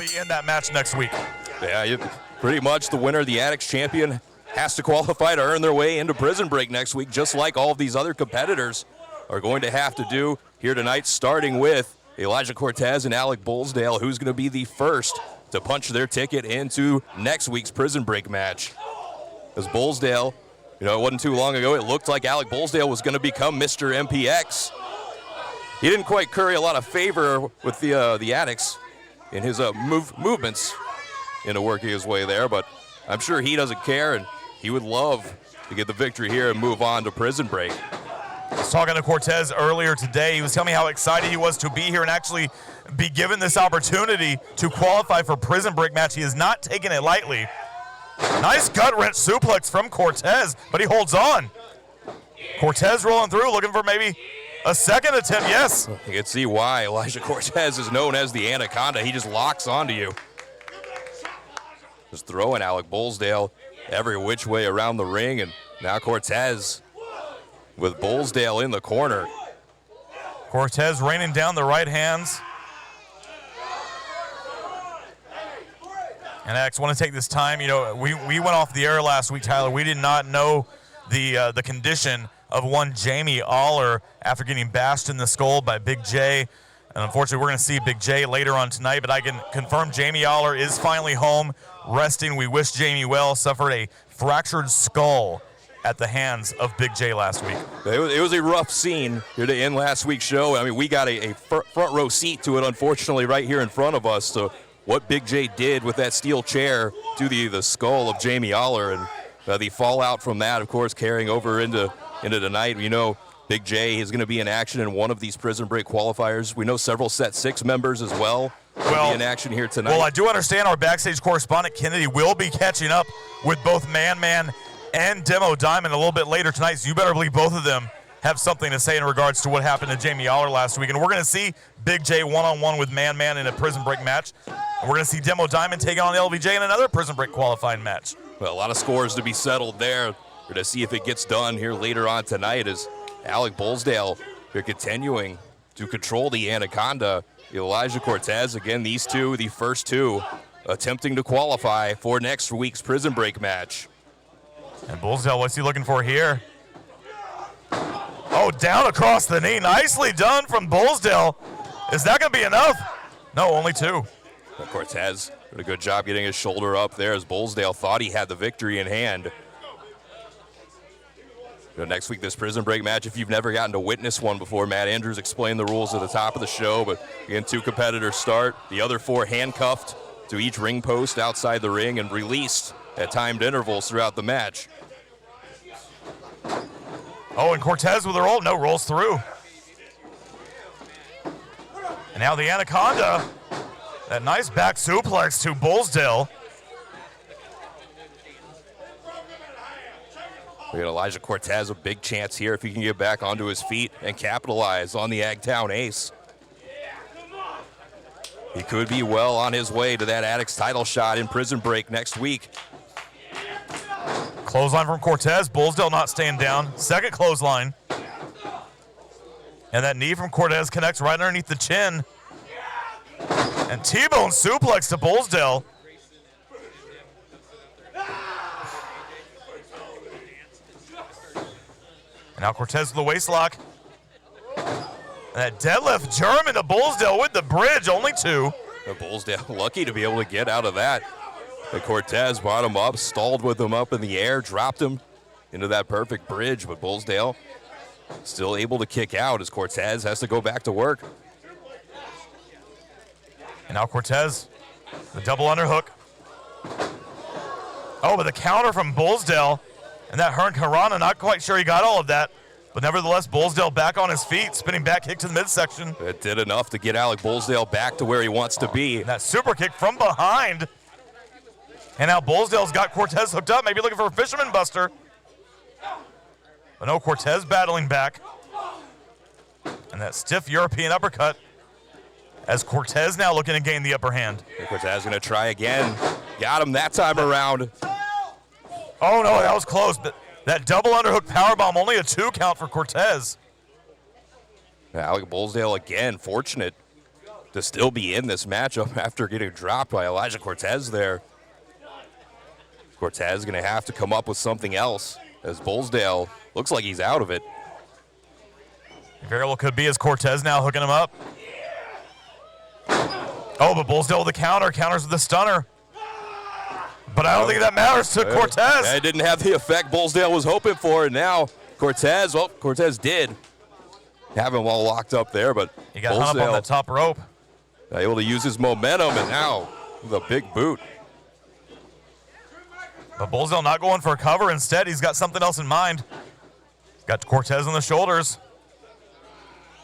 be in that match next week. Yeah, pretty much the winner, the Addicts champion, has to qualify to earn their way into Prison Break next week, just like all of these other competitors are going to have to do here tonight, starting with Elijah Cortez and Alec Bullsdale, who's going to be the first to punch their ticket into next week's Prison Break match. As Bullsdale, it wasn't too long ago, it looked like Alec Bullsdale was going to become Mr. MPX. He didn't quite curry a lot of favor with the Addicts in his movements into working his way there, but I'm sure he doesn't care, and he would love to get the victory here and move on to Prison Break. I was talking to Cortez earlier today. He was telling me how excited he was to be here and actually be given this opportunity to qualify for Prison Break match. He has not taken it lightly. Nice gut wrench suplex from Cortez, but he holds on. Cortez rolling through, looking for maybe a second attempt. Yes. You can see why Elijah Cortez is known as the Anaconda. He just locks onto you. Just throwing Alec Bullsdale every which way around the ring, and now Cortez with Bullsdale in the corner. Cortez raining down the right hands. And Alex, want to take this time, we went off the air last week, Tyler. We did not know the condition of one Jamie Aller after getting bashed in the skull by Big J. And unfortunately, we're going to see Big J later on tonight, but I can confirm Jamie Aller is finally home, resting. We wish Jamie well. Suffered a fractured skull at the hands of Big J last week. It was a rough scene here to end last week's show. I mean, we got a front row seat to it, unfortunately, right here in front of us. So what Big J did with that steel chair to the skull of Jamie Aller, and the fallout from that, of course, carrying over into tonight. Big J is going to be in action in one of these Prison Break qualifiers. We know several Set 6 members as well will be in action here tonight. Well, I do understand our backstage correspondent, Kennedy, will be catching up with both Man and Demo Diamond a little bit later tonight, so you better believe both of them have something to say in regards to what happened to Jamie Aller last week. And we're going to see Big J one-on-one with Man in a Prison Break match. And we're going to see Demo Diamond taking on LVJ in another Prison Break qualifying match. Well, a lot of scores to be settled there. We're going to see if it gets done here later on tonight as Alec Bullsdale, they're continuing to control the Anaconda. Elijah Cortez, again, these two, the first two, attempting to qualify for next week's Prison Break match. And Bullsdale, what's he looking for here? Oh, down across the knee. Nicely done from Bullsdale. Is that going to be enough? No, only two. Cortez did a good job getting his shoulder up there as Bullsdale thought he had the victory in hand. Next week, this Prison Break match, if you've never gotten to witness one before, Matt Andrews explained the rules at the top of the show, but again, 2 competitors start, the other 4 handcuffed to each ring post outside the ring and released at timed intervals throughout the match. Oh, and Cortez with a roll. No, rolls through. And now the Anaconda. That nice back suplex to Bullsdale. We got Elijah Cortez, a big chance here if he can get back onto his feet and capitalize on the Agtown ace. He could be well on his way to that Addicts title shot in Prison Break next week. Clothesline from Cortez. Bullsdale not staying down. Second clothesline. And that knee from Cortez connects right underneath the chin. And T-bone suplex to Bullsdale. And now Cortez with the waist lock. And that deadlift German to Bullsdale with the bridge. Only 2. Bullsdale lucky to be able to get out of that. And Cortez brought him up, stalled with him up in the air, dropped him into that perfect bridge, but Bullsdale still able to kick out as Cortez has to go back to work. And now Cortez, the double underhook. Oh, but the counter from Bullsdale, and that Hurricane Karana, not quite sure he got all of that, but nevertheless, Bullsdale back on his feet, spinning back kick to the midsection. It did enough to get Alec Bullsdale back to where he wants to be. And that super kick from behind. And now Bullsdale's got Cortez hooked up, maybe looking for a fisherman buster. But no, Cortez battling back. And that stiff European uppercut as Cortez now looking to gain the upper hand. And Cortez going to try again. Got him that time around. Oh, no, that was close. But that double underhook powerbomb, only a 2 count for Cortez. Alec Bullsdale again, fortunate to still be in this matchup after getting dropped by Elijah Cortez there. Cortez going to have to come up with something else as Bullsdale looks like he's out of it. Very well could be as Cortez now hooking him up. Oh, but Bullsdale with the counters with the stunner. But I don't think that matters to Cortez. It didn't have the effect Bullsdale was hoping for, and now Cortez did have him all locked up there, but he got hung up on that top rope. Able to use his momentum, and now with a big boot. But Bullsdale not going for a cover. Instead, he's got something else in mind. Got Cortez on the shoulders.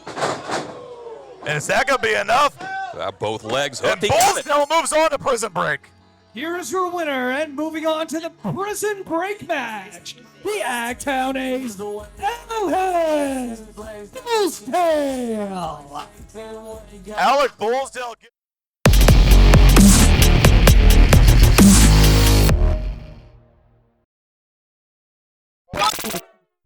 And is that going to be enough? Both legs hooked. And Bullsdale moves on to Prison Break. Here's your winner, and moving on to the Prison Break match, the Agtown Ace, Alec Bullsdale. Alec Bullsdale.